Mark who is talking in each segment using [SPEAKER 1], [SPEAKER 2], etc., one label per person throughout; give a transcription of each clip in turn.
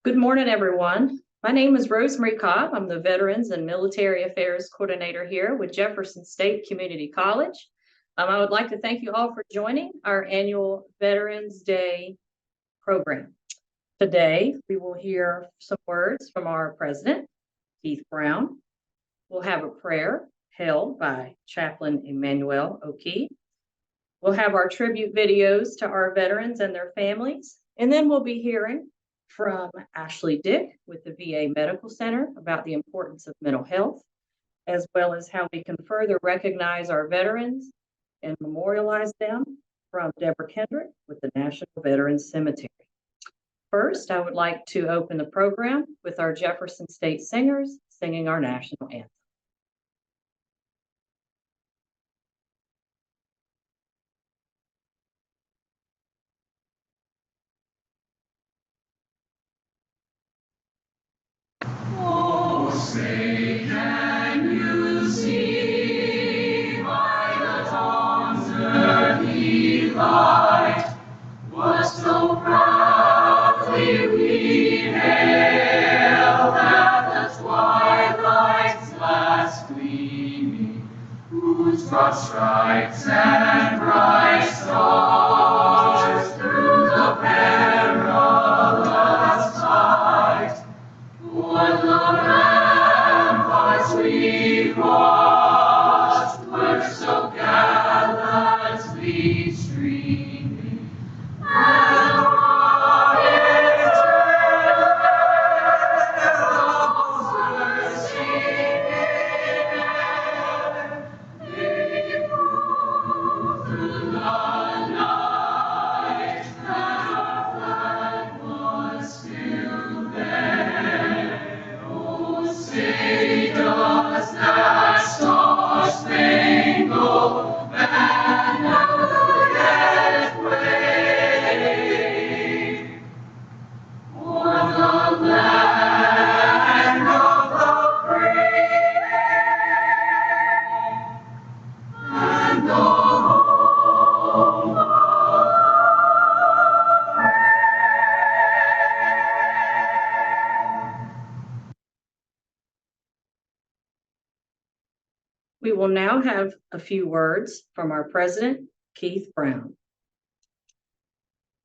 [SPEAKER 1] Good morning, everyone. My name is Rosemary Cobb. I'm the Veterans and Military Affairs Coordinator here with Jefferson State Community College. I would like to thank you all for joining our annual Veterans Day program. Today, we will hear some words from our president, Keith Brown. We'll have a prayer held by Chaplain Emmanuel O'Kee. We'll have our tribute videos to our veterans and their families, and then we'll be hearing from Ashley Dick with the VA Medical Center about the importance of mental health, as well as how we can further recognize our veterans and memorialize them, from Deborah Kendrick with the National Veterans Cemetery. First, I would like to open the program with our Jefferson State singers singing our national anthem.
[SPEAKER 2] Oh, say can you see by the dawn's early light what so proudly we hailed at the twilight's last gleaming, whose broad stripes and bright stars through the perilous fight o'er the ramparts we watched were so gallantly streaming, and the rocket's bells were singing. They proved through the night that our flag was still there. Oh, say does that star-spangled banner yet wave o'er the land of the free and the home of
[SPEAKER 1] We will now have a few words from our president, Keith Brown.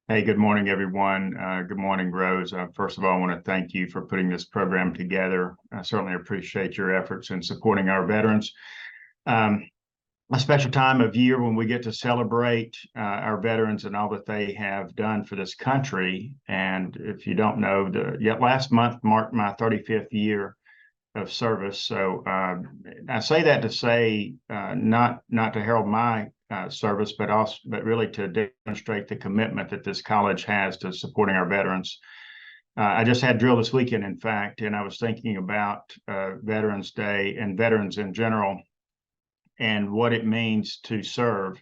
[SPEAKER 3] Hey, good morning, everyone. Good morning, Rose. First of all, I want to thank you for putting this program together. I certainly appreciate your efforts in supporting our veterans. A special time of year when we get to celebrate our veterans and all that they have done for this country. And if you don't know, last month marked my 35th year of service. So I say that to say not to herald my service, but really to demonstrate the commitment that this college has to supporting our veterans. I just had drill this weekend, in fact, and I was thinking about Veterans Day and veterans in general and what it means to serve.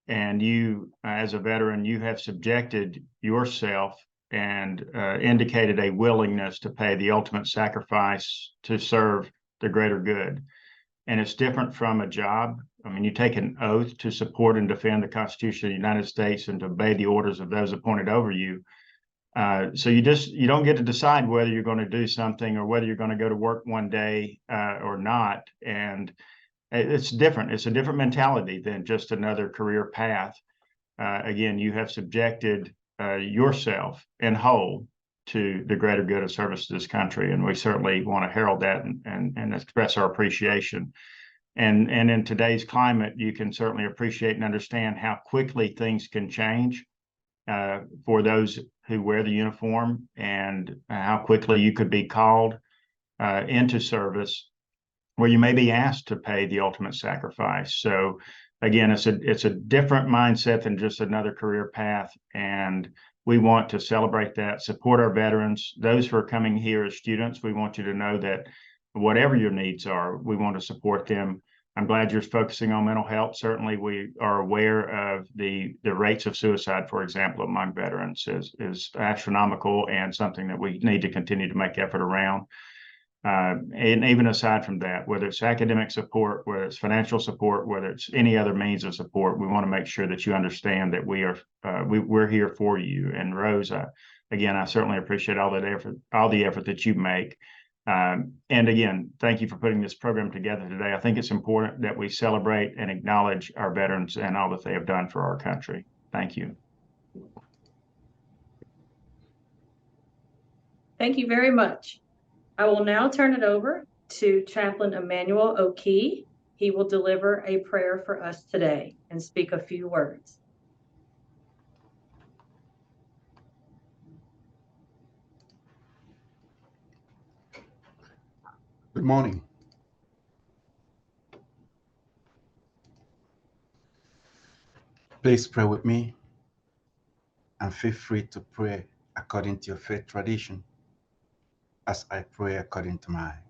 [SPEAKER 3] And you, as a veteran, you have subjected yourself and indicated a willingness to pay the ultimate sacrifice to serve the greater good. And it's different from a job. I mean, you take an oath to support and defend the Constitution of the United States and to obey the orders of those appointed over you. So you don't get to decide whether you're going to do something or whether you're going to go to work one day or not. And it's different. It's a different mentality than just another career path. Again, you have subjected yourself in whole to the greater good of service to this country, and we certainly want to herald that and express our appreciation. And in today's climate, you can certainly appreciate and understand how quickly things can change for those who wear the uniform, and how quickly you could be called into service where you may be asked to pay the ultimate sacrifice. So again, it's a different mindset than just another career path, and we want to celebrate that, support our veterans. Those who are coming here as students, we want you to know that whatever your needs are, we want to support them. I'm glad you're focusing on mental health. Certainly, we are aware of the rates of suicide, for example, among veterans is astronomical, and something that we need to continue to make effort around. And even aside from that, whether it's academic support, whether it's financial support, whether it's any other means of support, we want to make sure that you understand that we're here for you. And Rose, again, I certainly appreciate all the effort that you make. And again, thank you for putting this program together today. I think it's important that we celebrate and acknowledge our veterans and all that they have done for our country. Thank you.
[SPEAKER 1] Thank you very much. I will now turn it over to Chaplain Emmanuel O'Key. He will deliver a prayer for us today and speak a few words.
[SPEAKER 4] Good morning. Please pray with me and feel free to pray according to your faith tradition as I pray according to mine.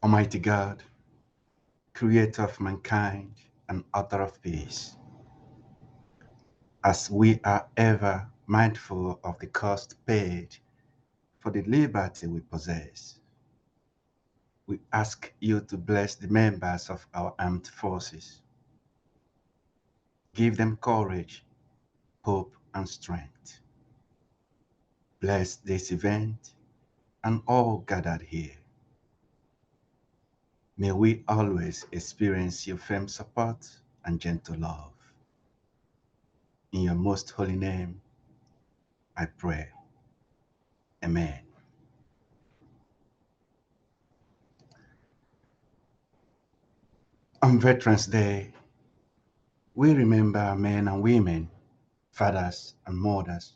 [SPEAKER 4] Almighty God, creator of mankind and author of peace, as we are ever mindful of the cost paid for the liberty we possess, we ask you to bless the members of our armed forces. Give them courage, hope, and strength. Bless this event and all gathered here. May we always experience your firm support and gentle love. In your most holy name, I pray. Amen. On Veterans Day, we remember men and women, fathers and mothers,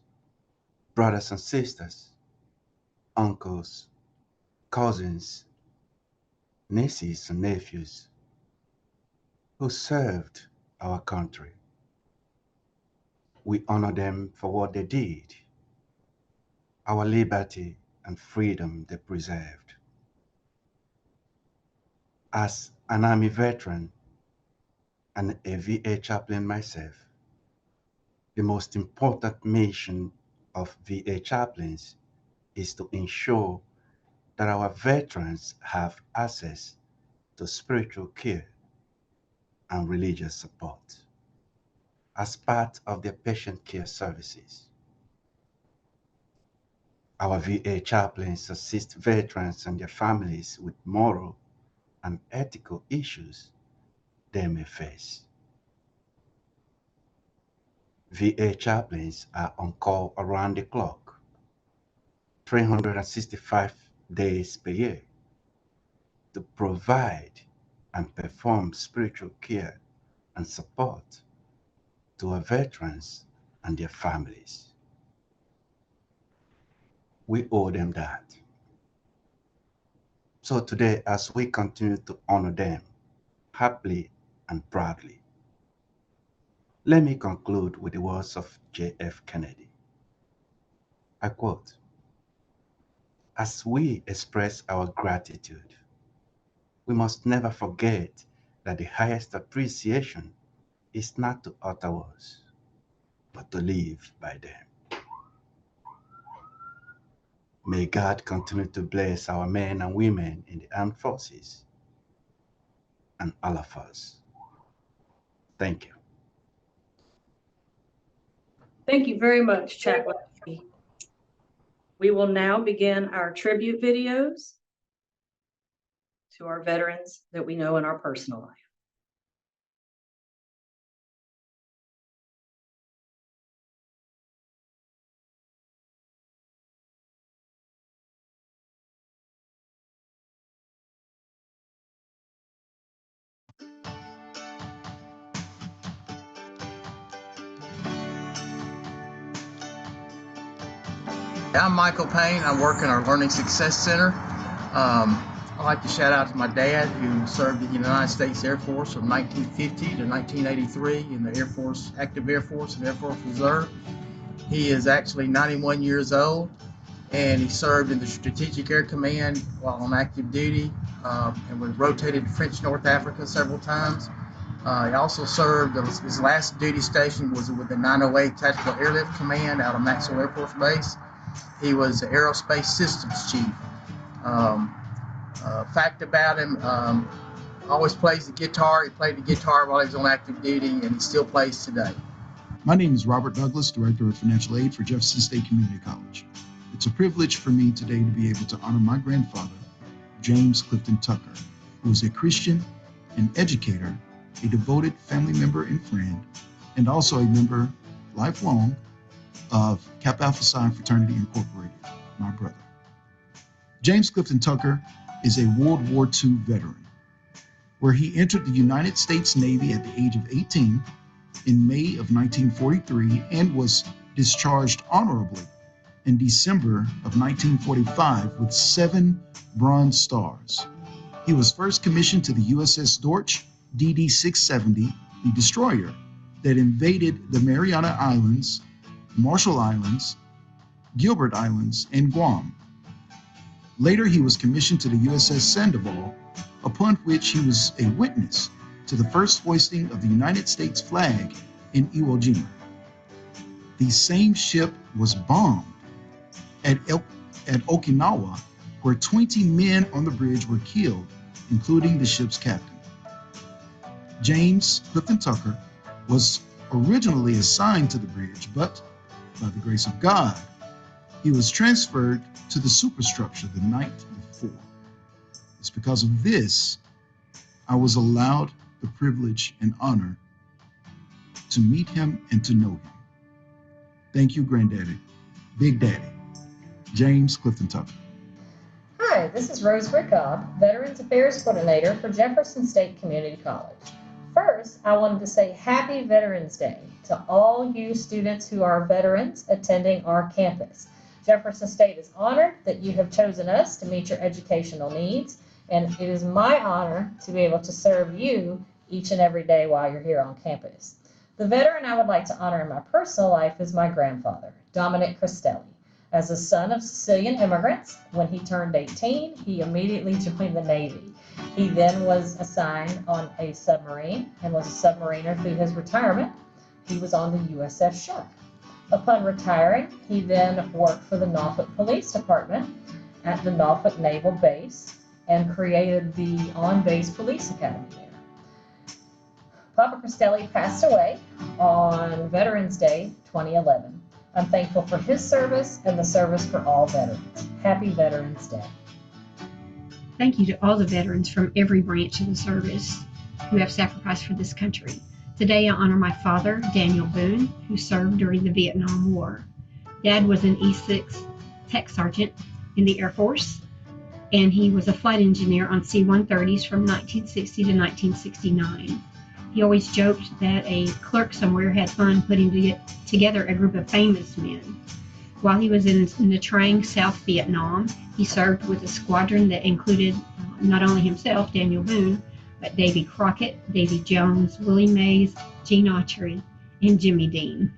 [SPEAKER 4] brothers and sisters, uncles, cousins, nieces and nephews who served our country. We honor them for what they did, our liberty and freedom they preserved. As an Army veteran and a VA chaplain myself, the most important mission of VA chaplains is to ensure that our veterans have access to spiritual care and religious support as part of their patient care services. Our VA chaplains assist veterans and their families with moral and ethical issues they may face. VA chaplains are on call around the clock, 365 days per year, to provide and perform spiritual care and support to our veterans and their families. We owe them that. So today, as we continue to honor them happily and proudly, let me conclude with the words of J.F. Kennedy. I quote, "As we express our gratitude, we must never forget that the highest appreciation is not to utter words, but to live by them." May God continue to bless our men and women in the armed forces and all of us. Thank you.
[SPEAKER 1] Thank you very much, Chaplain O'Key. We will now begin our tribute videos to our veterans that we know in our personal life.
[SPEAKER 5] I'm Michael Payne. I work in our Learning Success Center. I'd like to shout out to my dad, who served in the United States Air Force from 1950 to 1983 in the Air Force, Active Air Force and Air Force Reserve. He is actually 91 years old, and he served in the Strategic Air Command while on active duty, and was rotated to French North Africa several times. He also served, his last duty station was with the 908 Tactical Airlift Command out of Maxwell Air Force Base. He was the Aerospace Systems Chief. Fact about him, always plays the guitar. He played the guitar while he was on active duty, and he still plays today.
[SPEAKER 6] My name is Robert Douglas, Director of Financial Aid for Jefferson State Community College. It's a privilege for me today to be able to honor my grandfather, James Clifton Tucker, who was a Christian, an educator, a devoted family member and friend, and also a member, lifelong, of Kappa Alpha Psi Fraternity Incorporated, my brother. James Clifton Tucker is a World War II veteran, where he entered the United States Navy at the age of 18 in May of 1943 and was discharged honorably in December of 1945 with 7 Bronze Stars. He was first commissioned to the USS Dorch DD-670, the destroyer that invaded the Mariana Islands, Marshall Islands, Gilbert Islands, and Guam. Later, he was commissioned to the USS Sandoval, upon which he was a witness to the first hoisting of the United States flag in Iwo Jima. The same ship was bombed at Okinawa, where 20 men on the bridge were killed, including the ship's captain. James Clifton Tucker was originally assigned to the bridge, but by the grace of God, he was transferred to the superstructure the night before. It's because of this I was allowed the privilege and honor to meet him and to know him. Thank you, Granddaddy, Big Daddy, James Clifton Tucker.
[SPEAKER 1] Hi, this is Rose Rickoff, Veterans Affairs Coordinator for Jefferson State Community College. First, I wanted to say Happy Veterans Day to all you students who are veterans attending our campus. Jefferson State is honored that you have chosen us to meet your educational needs, and it is my honor to be able to serve you each and every day while you're here on campus. The veteran I would like to honor in my personal life is my grandfather, Dominic Cristelli. As a son of Sicilian immigrants, when he turned 18, he immediately joined the Navy. He then was assigned on a submarine and was a submariner through his retirement. He was on the USS Shark. Upon retiring, he then worked for the Norfolk Police Department at the Norfolk Naval Base and created the on-base police academy there. Papa Cristelli passed away on Veterans Day 2011. I'm thankful for his service and the service for all veterans. Happy Veterans Day.
[SPEAKER 7] Thank you to all the veterans from every branch of the service who have sacrificed for this country. Today I honor my father, Daniel Boone, who served during the Vietnam War. Dad was an E6 tech sergeant in the Air Force, and he was a flight engineer on C-130s from 1960 to 1969. He always joked that a clerk somewhere had fun putting together a group of famous men. While he was in the Trang, South Vietnam, he served with a squadron that included not only himself, Daniel Boone, but Davy Crockett, Davy Jones, Willie Mays, Gene Autry, and Jimmy Dean.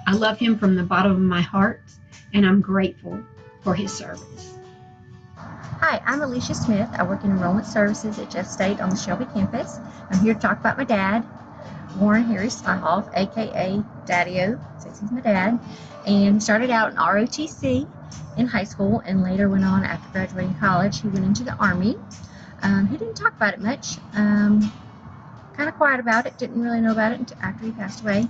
[SPEAKER 7] I love him from the bottom of my heart, and I'm grateful for his service.
[SPEAKER 8] Hi, I'm Alicia Smith. I work in enrollment services at Jeff State on the Shelby campus. I'm here to talk about my dad, Warren Harry Slyhoff, aka Daddy-O, since he's my dad. And he started out in ROTC in high school and later went on after graduating college. He went into the Army. He didn't talk about it much, kind of quiet about it, didn't really know about it until after he passed away,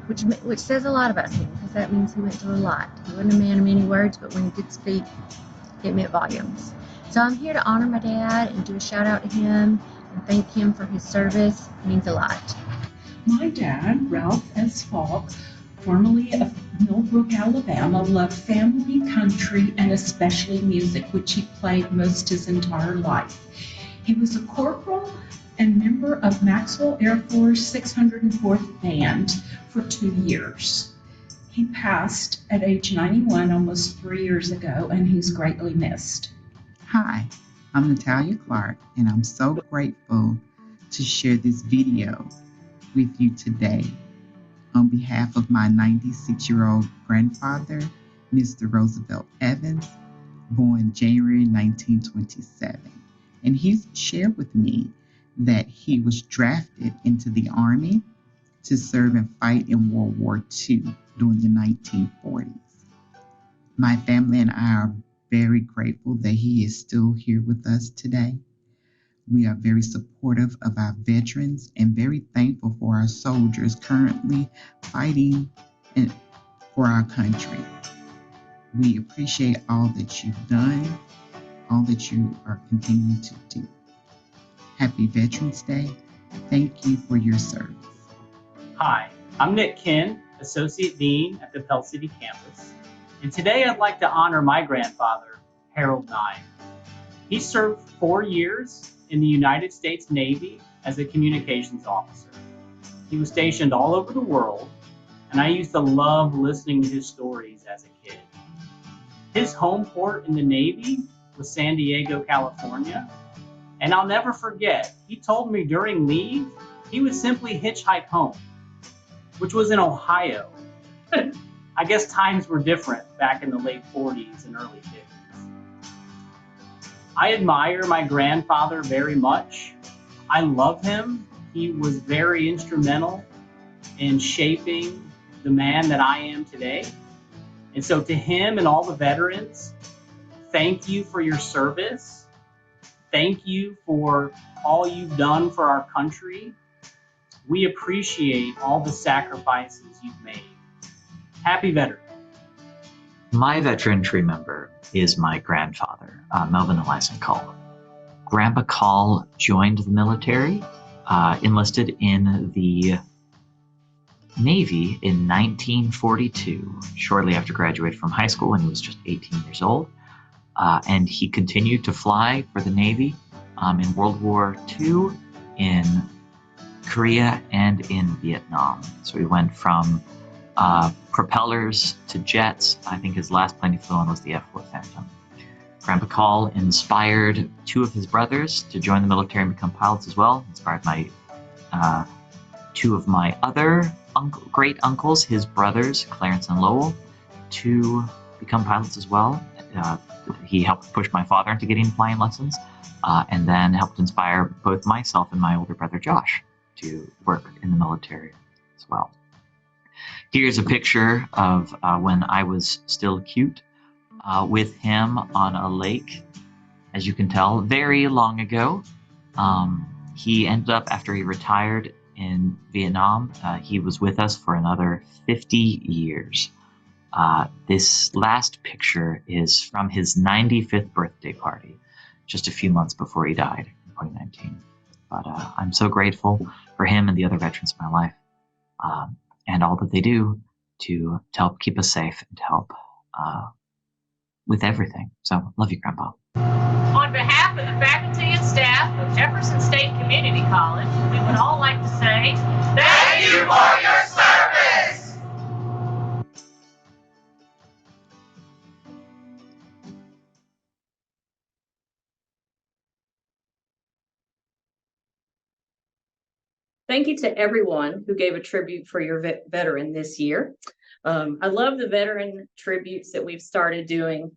[SPEAKER 8] which says a lot about him because that means he went through a lot. He wasn't a man of many words, but when he did speak, it meant volumes. So I'm here to honor my dad and do a shout out to him and thank him for his service. It means a lot.
[SPEAKER 9] My dad, Ralph S. Falk, formerly of Millbrook, Alabama, loved family, country, and especially music, which he played most his entire life. He was a corporal and member of Maxwell Air Force 604th Band for 2 years. He passed at age 91 almost 3 years ago, and he's greatly missed.
[SPEAKER 10] Hi, I'm Natalia Clark, and I'm so grateful to share this video with you today on behalf of my 96-year-old grandfather, Mr. Roosevelt Evans, born January 1927. And he shared with me that he was drafted into the Army to serve and fight in World War II during the 1940s. My family and I are very grateful that he is still here with us today. We are very supportive of our veterans and very thankful for our soldiers currently fighting for our country. We appreciate all that you've done, all that you are continuing to do. Happy Veterans Day. Thank you for your service.
[SPEAKER 11] Hi, I'm Nick Kinn, Associate Dean at the Pell City campus, and today I'd like to honor my grandfather, Harold Nye. He served 4 years in the United States Navy as a communications officer. He was stationed all over the world, and I used to love listening to his stories as a kid. His home port in the Navy was San Diego, California, and I'll never forget, he told me during leave, he would simply hitchhike home, which was in Ohio. I guess times were different back in the late 40s and early 50s. I admire my grandfather very much. I love him. He was very instrumental in shaping the man that I am today. And so to him and all the veterans, thank you for your service. Thank you for all you've done for our country. We appreciate all the sacrifices you've made. Happy Veterans.
[SPEAKER 12] My veteran tree member is my grandfather, Melvin Elias Call. Grandpa Call joined the military, enlisted in the Navy in 1942, shortly after graduating from high school when he was just 18 years old. And he continued to fly for the Navy in World War II, in Korea, and in Vietnam. So he went from propellers to jets. I think his last plane he flew on was the F-4 Phantom. Grandpa Call inspired 2 of his brothers to join the military and become pilots as well. Inspired my 2 of my other great uncles, his brothers, Clarence and Lowell, to become pilots as well. He helped push my father into getting flying lessons, and then helped inspire both myself and my older brother Josh to work in the military as well. Here's a picture of when I was still cute with him on a lake, as you can tell, very long ago. He ended up, after he retired in Vietnam, he was with us for another 50 years. This last picture is from his 95th birthday party, just a few months before he died in 2019. But I'm so grateful for him and the other veterans in my life, and all that they do to help keep us safe and to help with everything. So, love you, Grandpa.
[SPEAKER 13] On behalf of the faculty and staff of Jefferson State Community College, we would all like to say, thank you for your service!
[SPEAKER 1] Thank you to everyone who gave a tribute for your veteran this year. I love the veteran tributes that we've started doing.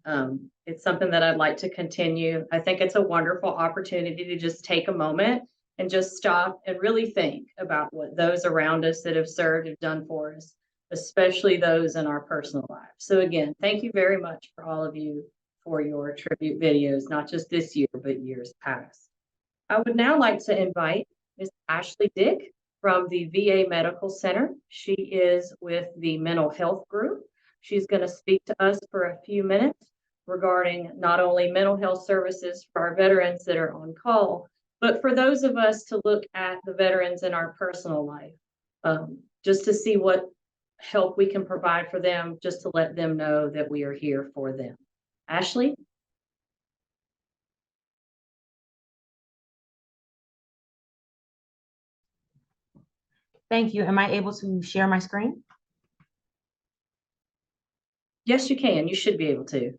[SPEAKER 1] It's something that I'd like to continue. I think it's a wonderful opportunity to just take a moment and just stop and really think about what those around us that have served have done for us, especially those in our personal lives. So again, thank you very much for all of you for your tribute videos, not just this year, but years past. I would now like to invite Ms. Ashley Dick from the VA Medical Center. She is with the mental health group. She's going to speak to us for a few minutes regarding not only mental health services for our veterans that are on call, but for those of us to look at the veterans in our personal life, just to see what help we can provide for them, just to let them know that we are here for them. Ashley?
[SPEAKER 14] Thank you. Am I able to share my screen?
[SPEAKER 1] Yes, you can. You should be able to.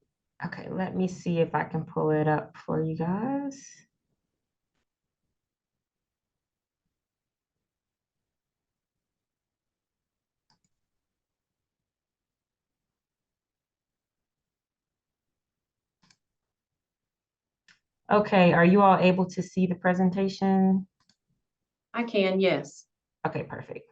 [SPEAKER 14] Okay, let me see if I can pull it up for you guys. Okay, are you all able to see the presentation?
[SPEAKER 1] I can, yes.
[SPEAKER 14] Okay, perfect.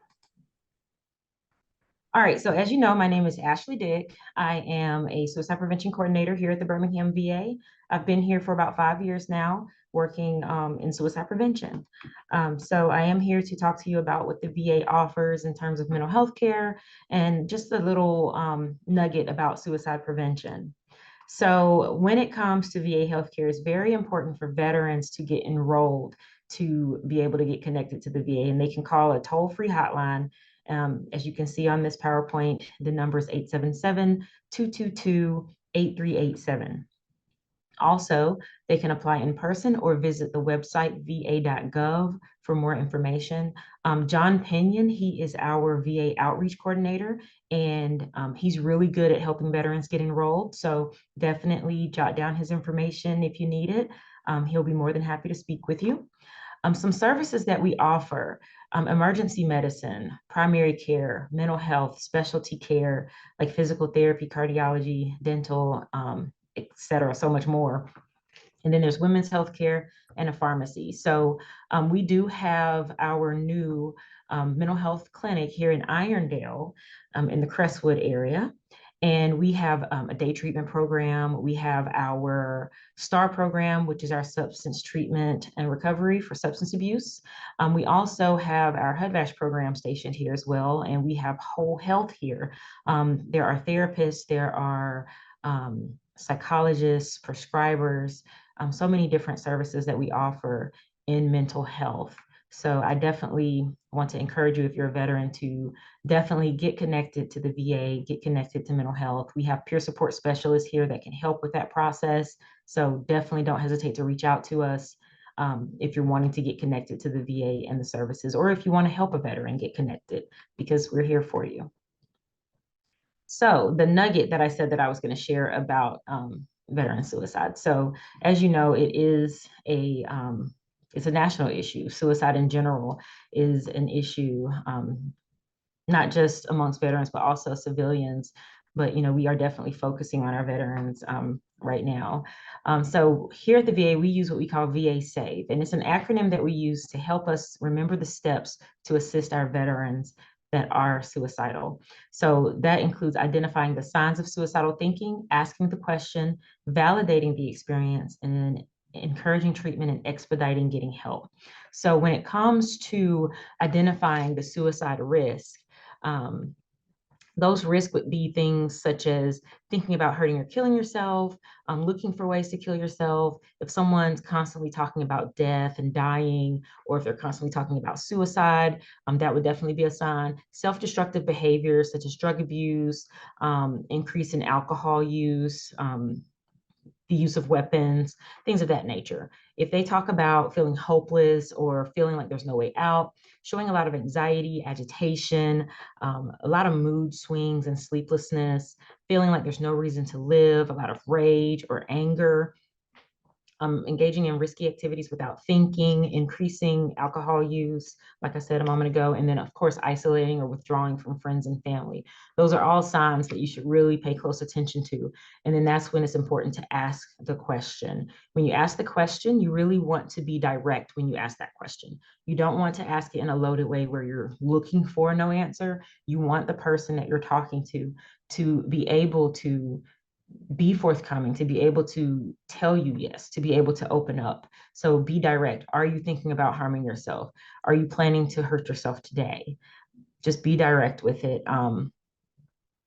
[SPEAKER 14] All right, so as you know, my name is Ashley Dick. I am a suicide prevention coordinator here at the Birmingham VA. I've been here for about 5 years now, working in suicide prevention. So I am here to talk to you about what the VA offers in terms of mental health care and just a little nugget about suicide prevention. So when it comes to VA healthcare, it's very important for veterans to get enrolled to be able to get connected to the VA, and they can call a toll-free hotline. As you can see on this PowerPoint, the number is 877-222-8387. Also, they can apply in person or visit the website va.gov for more information. John Pinion, he is our VA outreach coordinator, and he's really good at helping veterans get enrolled. So definitely jot down his information if you need it. He'll be more than happy to speak with you. Some services that we offer: emergency medicine, primary care, mental health, specialty care, like physical therapy, cardiology, dental, et cetera, so much more. And then there's women's health care and a pharmacy. So we do have our new mental health clinic here in Irondale in the Crestwood area. And we have a day treatment program. We have our STAR program, which is our substance treatment and recovery for substance abuse. We also have our HUD-VASH program stationed here as well. And we have whole health here. There are therapists, there are psychologists, prescribers, so many different services that we offer in mental health. So I definitely want to encourage you, if you're a veteran, to definitely get connected to the VA, get connected to mental health. We have peer support specialists here that can help with that process. So definitely don't hesitate to reach out to us if you're wanting to get connected to the VA and the services, or if you want to help a veteran get connected, because we're here for you. So the nugget that I said that I was going to share about veteran suicide. So as you know, it's a national issue. Suicide in general is an issue, not just amongst veterans, but also civilians. But, you know, we are definitely focusing on our veterans right now. So here at the VA, we use what we call VA SAVE, and it's an acronym that we use to help us remember the steps to assist our veterans that are suicidal. So that includes identifying the signs of suicidal thinking, asking the question, validating the experience, and then encouraging treatment and expediting getting help. So when it comes to identifying the suicide risk, those risks would be things such as thinking about hurting or killing yourself, looking for ways to kill yourself. If someone's constantly talking about death and dying, or if they're constantly talking about suicide, that would definitely be a sign. Self-destructive behaviors such as drug abuse, increase in alcohol use, the use of weapons, things of that nature. If they talk about feeling hopeless or feeling like there's no way out, showing a lot of anxiety, agitation, a lot of mood swings and sleeplessness, feeling like there's no reason to live, a lot of rage or anger, engaging in risky activities without thinking, increasing alcohol use, like I said a moment ago, and then of course, isolating or withdrawing from friends and family. Those are all signs that you should really pay close attention to. And then that's when it's important to ask the question. When you ask the question, you really want to be direct when you ask that question. You don't want to ask it in a loaded way where you're looking for no answer. You want the person that you're talking to be able to be forthcoming, to be able to tell you yes, to be able to open up. So be direct. Are you thinking about harming yourself? Are you planning to hurt yourself today? Just be direct with it. And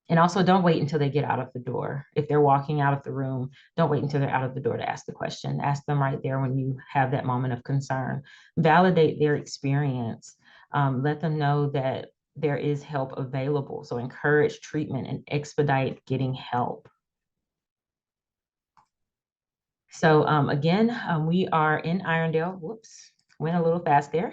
[SPEAKER 14] also don't wait until they get out of the door. If they're walking out of the room, don't wait until they're out of the door to ask the question. Ask them right there when you have that moment of concern. Validate their experience. Let them know that there is help available. So encourage treatment and expedite getting help. So again, we are in Irondale. Whoops, went a little fast there.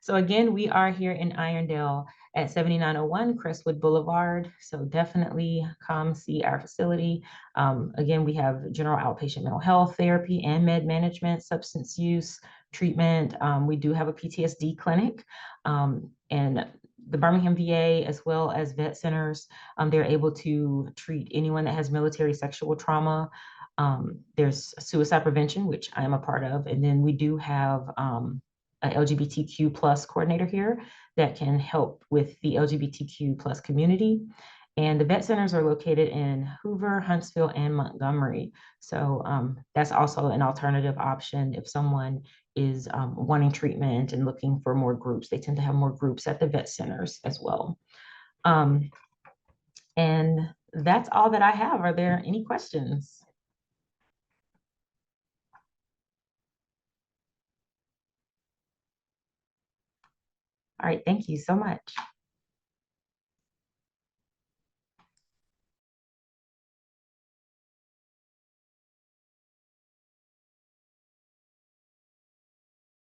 [SPEAKER 14] So again, we are here in Irondale at 7901 Crestwood Boulevard. So definitely come see our facility. Again, we have general outpatient mental health therapy and med management, substance use treatment. We do have a PTSD clinic, and the Birmingham VA, as well as vet centers, they're able to treat anyone that has military sexual trauma. There's suicide prevention, which I am a part of. And then we do have a LGBTQ plus coordinator here that can help with the LGBTQ plus community. And the vet centers are located in Hoover, Huntsville, and Montgomery. So that's also an alternative option if someone is wanting treatment and looking for more groups. They tend to have more groups at the vet centers as well. And that's all that I have. Are there any questions? All right, thank you so much.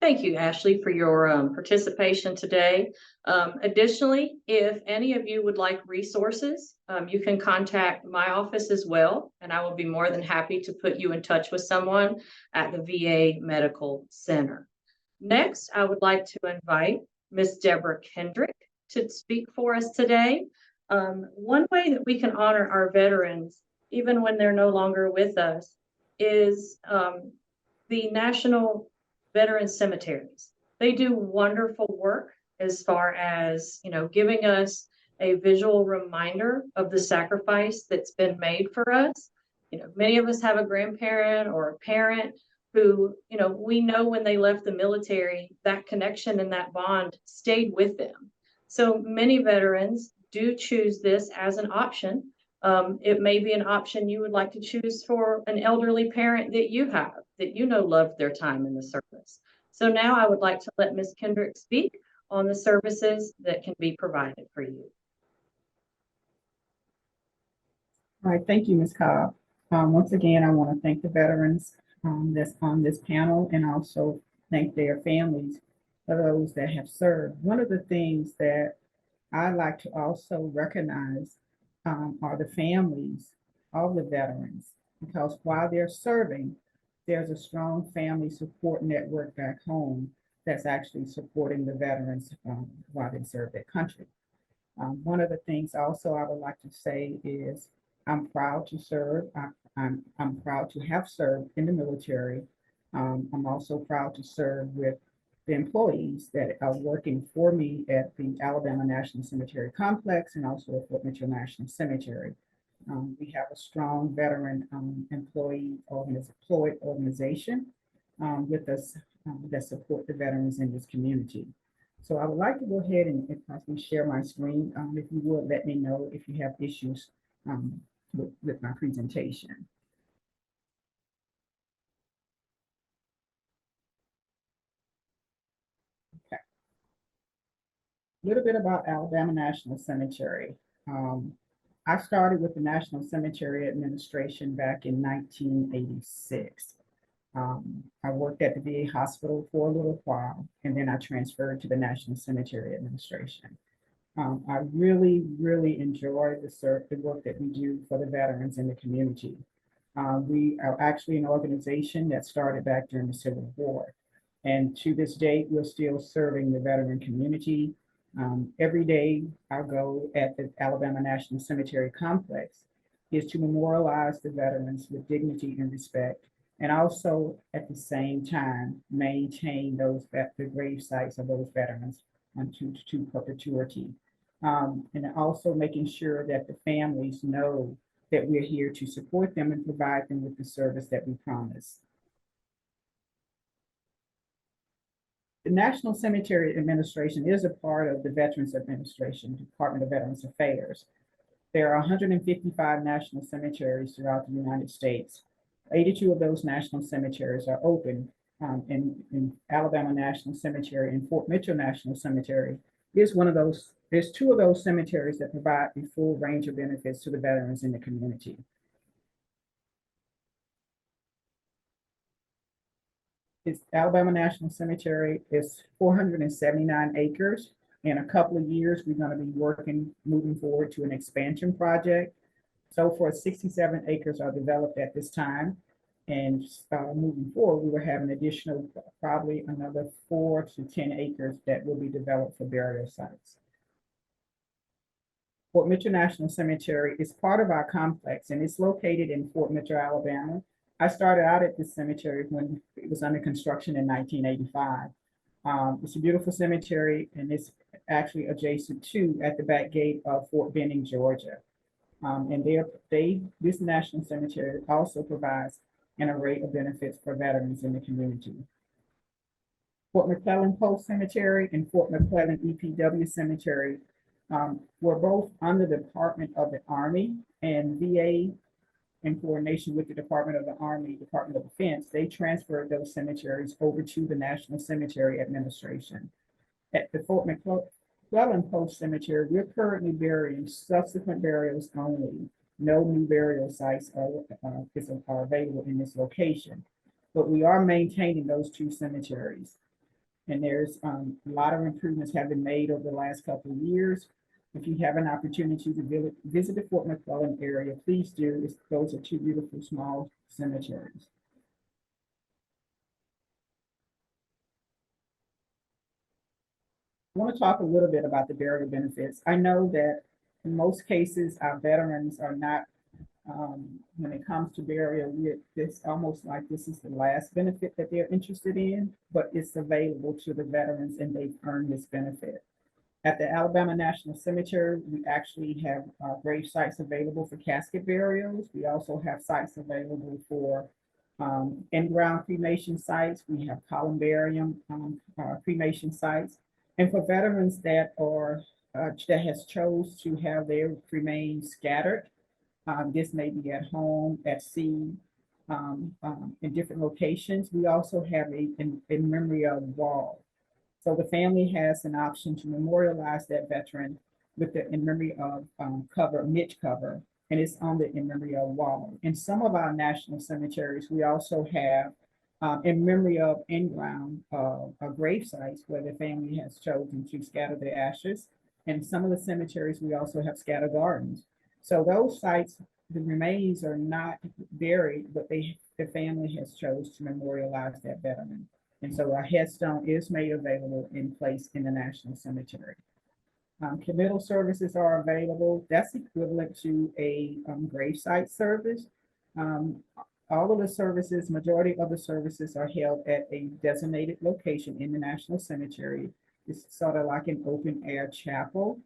[SPEAKER 1] Thank you, Ashley, for your participation today. Additionally, if any of you would like resources, you can contact my office as well, and I will be more than happy to put you in touch with someone at the VA Medical Center. Next, I would like to invite Ms. Deborah Kendrick to speak for us today. One way that we can honor our veterans, even when they're no longer with us, is the National Veteran Cemeteries. They do wonderful work as far as, giving us a visual reminder of the sacrifice that's been made for us. Many of us have a grandparent or a parent who, we know when they left the military, that connection and that bond stayed with them. So many veterans do choose this as an option. It may be an option you would like to choose for an elderly parent that you have, that loved their time in the service. So now I would like to let Ms. Kendrick speak on the services that can be provided for you.
[SPEAKER 15] All right, thank you, Ms. Cobb. Once again, I want to thank the veterans that's on this panel, and also thank their families for those that have served. One of the things that I like to also recognize are the families of the veterans, because while they're serving, there's a strong family support network back home that's actually supporting the veterans while they serve their country. One of the things also I would like to say is I'm proud to serve. I'm proud to have served in the military. I'm also proud to serve with the employees that are working for me at the Alabama National Cemetery Complex and also at Fort Mitchell National Cemetery. We have a strong veteran employee organization with us that support the veterans in this community. So I would like to go ahead and if I can share my screen, if you would let me know if you have issues with my presentation. Okay. A little bit about Alabama National Cemetery. I started with the National Cemetery Administration back in 1986. I worked at the VA hospital for a little while, and then I transferred to the National Cemetery Administration. I really, really enjoy the work that we do for the veterans in the community. We are actually an organization that started back during the Civil War. And to this date, we're still serving the veteran community. Every day our goal at the Alabama National Cemetery Complex is to memorialize the veterans with dignity and respect, and also at the same time maintain the grave sites of those veterans to perpetuity. And also making sure that the families know that we're here to support them and provide them with the service that we promise. The National Cemetery Administration is a part of the Veterans Administration, Department of Veterans Affairs. There are 155 national cemeteries throughout the United States. 82 of those national cemeteries are open. In Alabama National Cemetery and Fort Mitchell National Cemetery is one of those. There's 2 of those cemeteries that provide the full range of benefits to the veterans in the community. Alabama National Cemetery is 479 acres. In a couple of years, we're going to be moving forward to an expansion project. So for 67 acres are developed at this time. And moving forward, we will have an additional, probably another 4 to 10 acres that will be developed for burial sites. Fort Mitchell National Cemetery is part of our complex, and it's located in Fort Mitchell, Alabama. I started out at this cemetery when it was under construction in 1985. It's a beautiful cemetery, and it's actually adjacent to at the back gate of Fort Benning, Georgia. And this National Cemetery also provides an array of benefits for veterans in the community. Fort McClellan Post Cemetery and Fort McClellan EPW Cemetery were both under the Department of the Army, and VA, in coordination with the Department of the Army, Department of Defense, they transferred those cemeteries over to the National Cemetery Administration. At the Fort McClellan Post Cemetery, we're currently burying subsequent burials only. No new burial sites are available in this location, but we are maintaining those two cemeteries. And there's a lot of improvements have been made over the last couple of years. If you have an opportunity to visit the Fort McClellan area, please do. Those are two beautiful small cemeteries. I want to talk a little bit about the burial benefits. I know that in most cases, our veterans are not, when it comes to burial, it's almost like this is the last benefit that they're interested in, but it's available to the veterans and they've earned this benefit. At the Alabama National Cemetery, we actually have grave sites available for casket burials. We also have sites available for in-ground cremation sites. We have columbarium cremation sites. And for veterans that are that has chose to have their remains scattered, this may be at home, at sea, in different locations. We also have a memory of wall. So the family has an option to memorialize that veteran with the in memory of niche cover, and it's on the in memory of wall. In some of our national cemeteries, we also have in memory of in-ground grave sites where the family has chosen to scatter their ashes. And some of the cemeteries, we also have scatter gardens. So those sites, the remains are not buried, but the family has chosen to memorialize that veteran. And so a headstone is made available in place in the National Cemetery. Committal services are available. That's equivalent to a gravesite service. All of the services, majority of the services are held at a designated location in the National Cemetery. It's sort of like an open air chapel.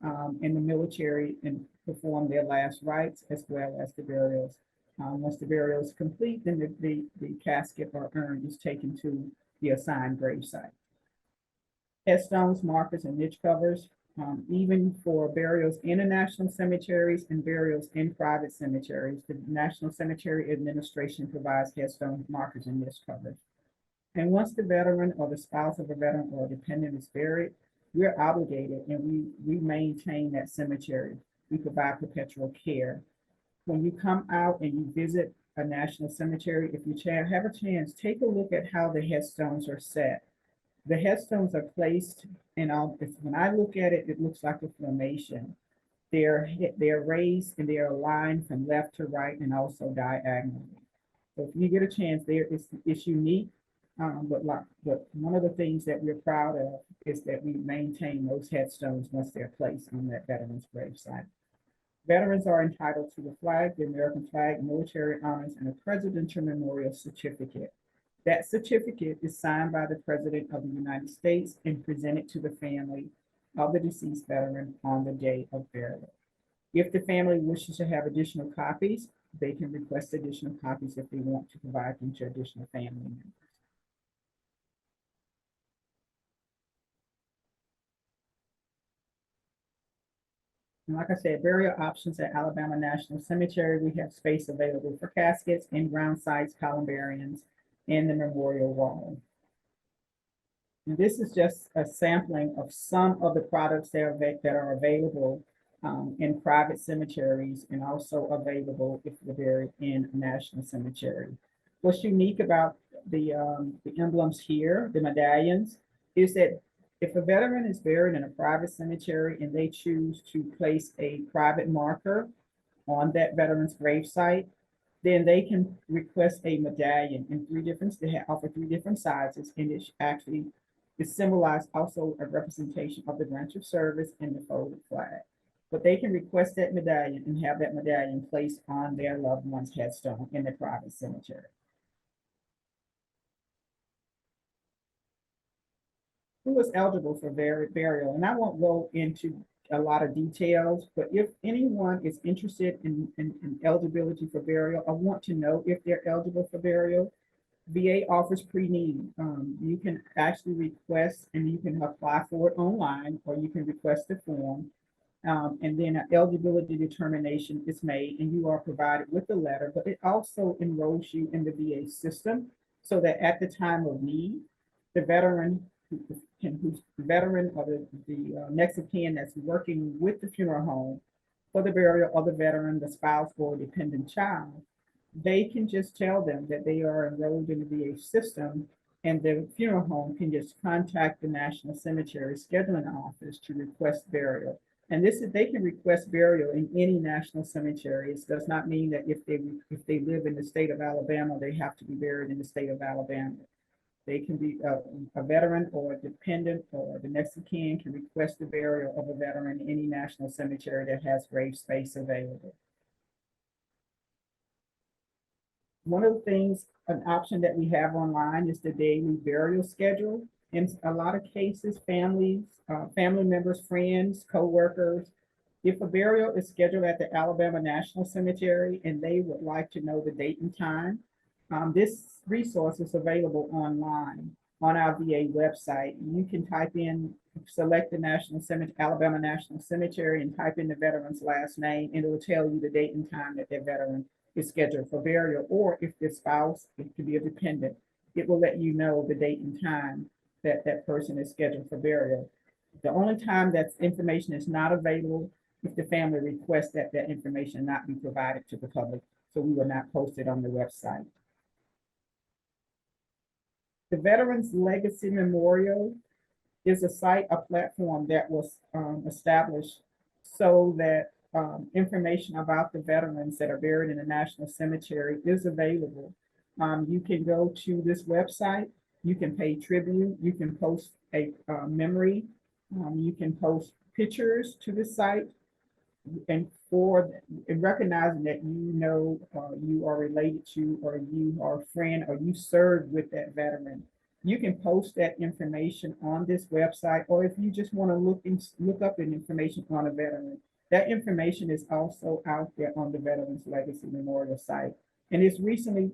[SPEAKER 15] And the military and perform their last rites as well as the burials. Once the burial is complete, then the casket or urn is taken to the assigned gravesite. Headstones, markers, and niche covers, even for burials in the national cemeteries and burials in private cemeteries, the National Cemetery Administration provides headstones, markers, and niche covers. And once the veteran or the spouse of a veteran or a dependent is buried, we're obligated and we maintain that cemetery. We provide perpetual care. When you come out and you visit a national cemetery, if you have a chance, take a look at how the headstones are set. The headstones are placed, and when I look at it, it looks like a formation. They're raised and they're aligned from left to right and also diagonally. So if you get a chance, it's unique. But one of the things that we're proud of is that we maintain those headstones once they're placed on that veteran's gravesite. Veterans are entitled to the flag, the American flag, military honors, and a presidential memorial certificate. That certificate is signed by the President of the United States and presented to the family of the deceased veteran on the day of burial. If the family wishes to have additional copies, they can request additional copies if they want to provide them to additional family members. And like I said, burial options at Alabama National Cemetery, we have space available for caskets, in-ground sites, columbariums, and the memorial wall. And this is just a sampling of some of the products that are available in private cemeteries and also available if you're buried in a national cemetery. What's unique about the emblems here, the medallions, is that if a veteran is buried in a private cemetery and they choose to place a private marker on that veteran's gravesite, then they can request a medallion in they offer 3 different sizes, and it actually is symbolized also a representation of the branch of service and the folded flag. But they can request that medallion and have that medallion placed on their loved one's headstone in the private cemetery. who is eligible for burial. And I won't go into a lot of details, but if anyone is interested in eligibility for burial, I want to know if they're eligible for burial. VA offers pre-need. You can actually request and you can apply for it online, or you can request the form. And then an eligibility determination is made and you are provided with the letter, but it also enrolls you in the VA system so that at the time of need, the veteran who's the veteran or the next of kin that's working with the funeral home for the burial of the veteran, the spouse, or dependent child, they can just tell them that they are enrolled in the VA system, and the funeral home can just contact the National Cemetery Scheduling Office to request burial. And this is, they can request burial in any national cemetery. It does not mean that if they live in the state of Alabama, they have to be buried in the state of Alabama. They can be a veteran or a dependent, or the next of kin can request the burial of a veteran in any national cemetery that has grave space available. One of the things, an option that we have online is the daily burial schedule. In a lot of cases, families, family members, friends, co-workers, if a burial is scheduled at the Alabama National Cemetery and they would like to know the date and time, this resource is available online on our VA website. You can type in, select the National Cemetery, Alabama National Cemetery, and type in the veteran's last name, and it will tell you the date and time that their veteran is scheduled for burial. Or if their spouse, it could be a dependent, it will let you know the date and time that that person is scheduled for burial. The only time that information is not available if the family requests that that information not be provided to the public, so we will not post it on the website. The Veterans Legacy Memorial is a site, a platform that was established so that information about the veterans that are buried in the National Cemetery is available. You can go to this website, you can pay tribute, you can post a memory, you can post pictures to the site, and recognizing that you are related to, or you are a friend, or you served with that veteran, you can post that information on this website. Or if you just want to look up an information on a veteran, that information is also out there on the Veterans Legacy Memorial site. And it's recently,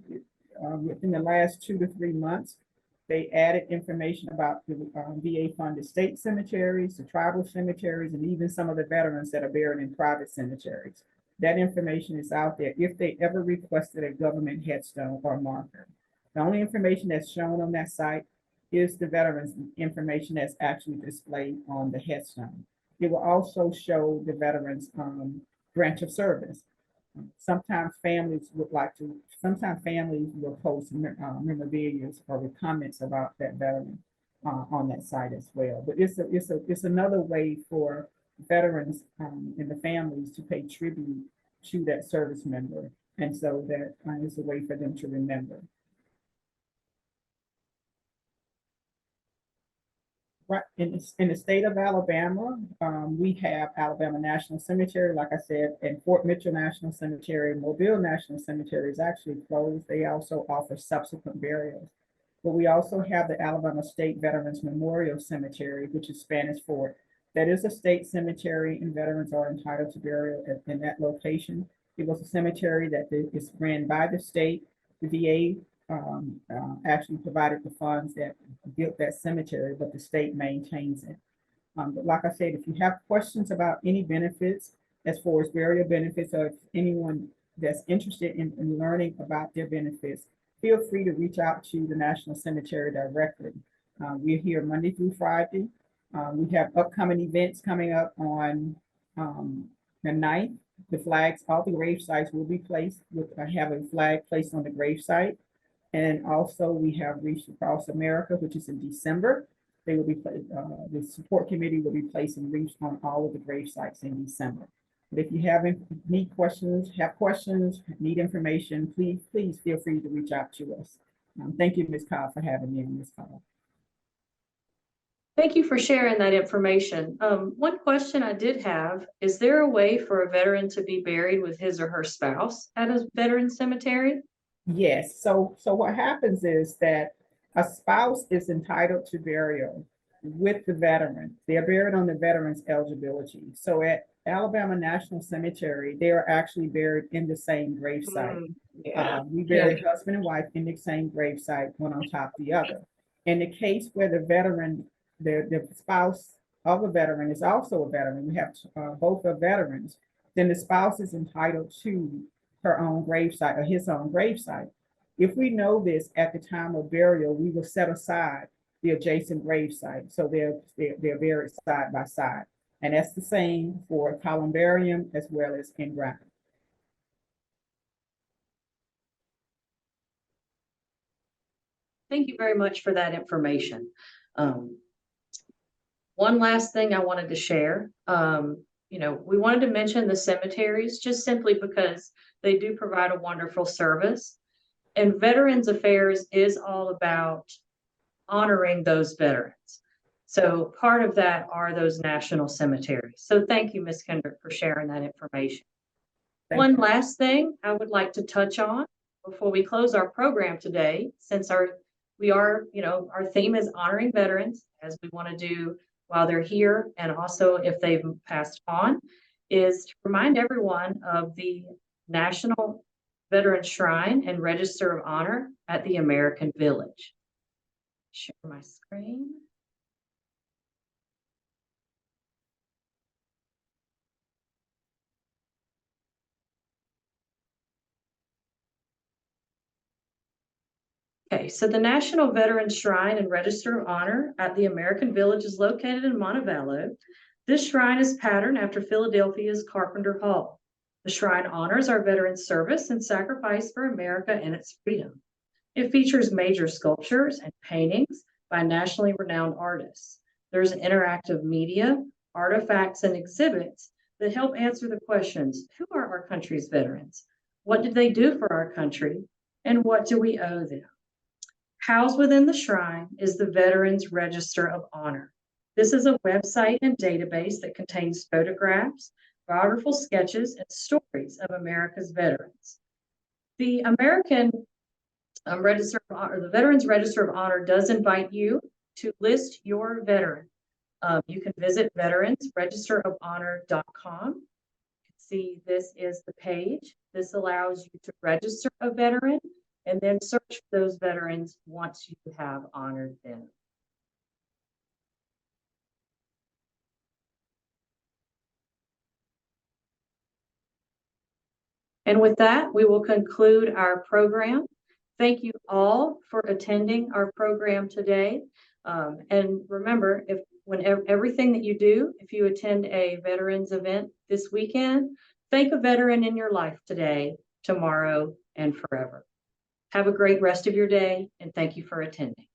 [SPEAKER 15] within the last 2 to 3 months, they added information about the VA-funded state cemeteries, the tribal cemeteries, and even some of the veterans that are buried in private cemeteries. That information is out there if they ever requested a government headstone or marker. The only information that's shown on that site is the veterans information that's actually displayed on the headstone. It will also show the veterans branch of service. Sometimes families will post memorabilia or with comments about that veteran on that site as well. But it's another way for veterans and the families to pay tribute to that service member, and so that is a way for them to remember. Right, in the state of Alabama, we have Alabama National Cemetery, like I said, and Fort Mitchell National Cemetery. Mobile National Cemetery is actually closed. They also offer subsequent burials. But we also have the Alabama State Veterans Memorial Cemetery, which is Spanish Fort. That is a state cemetery, and veterans are entitled to burial in that location. It was a cemetery that is ran by the state. The VA actually provided the funds that built that cemetery, but the state maintains it. But like I said, if you have questions about any benefits, as far as burial benefits, or if anyone that's interested in learning about their benefits, feel free to reach out to the National Cemetery directly. We're here Monday through Friday. We have upcoming events coming up on the 9th. The flags, all the grave sites will be placed have a flag placed on the grave site. And also we have Reach Across America, which is in December. They will be, the support committee will be placing Reach on all of the grave sites in December. But if you need questions, need information, please feel free to reach out to us. Thank you, Ms. Cobb, for having me on this call.
[SPEAKER 1] Thank you for sharing that information. One question I did have, is there a way for a veteran to be buried with his or her spouse at a veteran cemetery?
[SPEAKER 15] Yes, so what happens is that a spouse is entitled to burial with the veteran. They are buried on the veteran's eligibility. So at Alabama National Cemetery, they are actually buried in the same gravesite. We bury husband and wife in the same gravesite, one on top of the other. In the case where the veteran, the spouse of a veteran is also a veteran, we have both are veterans, then the spouse is entitled to her own gravesite or his own gravesite. If we know this at the time of burial, we will set aside the adjacent gravesite. So they're buried side by side. And that's the same for columbarium as well as in ground.
[SPEAKER 1] Thank you very much for that information. One last thing I wanted to share. We wanted to mention the cemeteries just simply because they do provide a wonderful service. And Veterans Affairs is all about honoring those veterans. So part of that are those national cemeteries. So thank you, Ms. Kendrick, for sharing that information. One last thing I would like to touch on before we close our program today, since our theme is honoring veterans, as we want to do while they're here and also if they've passed on, is to remind everyone of the National Veteran Shrine and Register of Honor at the American Village. Share my screen. Okay, so the National Veteran Shrine and Register of Honor at the American Village is located in Montevallo. This shrine is patterned after Philadelphia's Carpenter Hall. The shrine honors our veterans' service and sacrifice for America and its freedom. It features major sculptures and paintings by nationally renowned artists. There's interactive media, artifacts, and exhibits that help answer the questions: who are our country's veterans? What did they do for our country? And what do we owe them? Housed within the shrine is the Veterans Register of Honor. This is a website and database that contains photographs, biographical sketches, and stories of America's veterans. The American Register of Honor, the Veterans Register of Honor, does invite you to list your veteran. You can visit veteransregisterofhonor.com. You can see this is the page. This allows you to register a veteran and then search for those veterans once you have honored them. And with that, we will conclude our program. Thank you all for attending our program today. And remember, everything that you do, if you attend a veterans event this weekend, thank a veteran in your life today, tomorrow, and forever. Have a great rest of your day, and thank you for attending.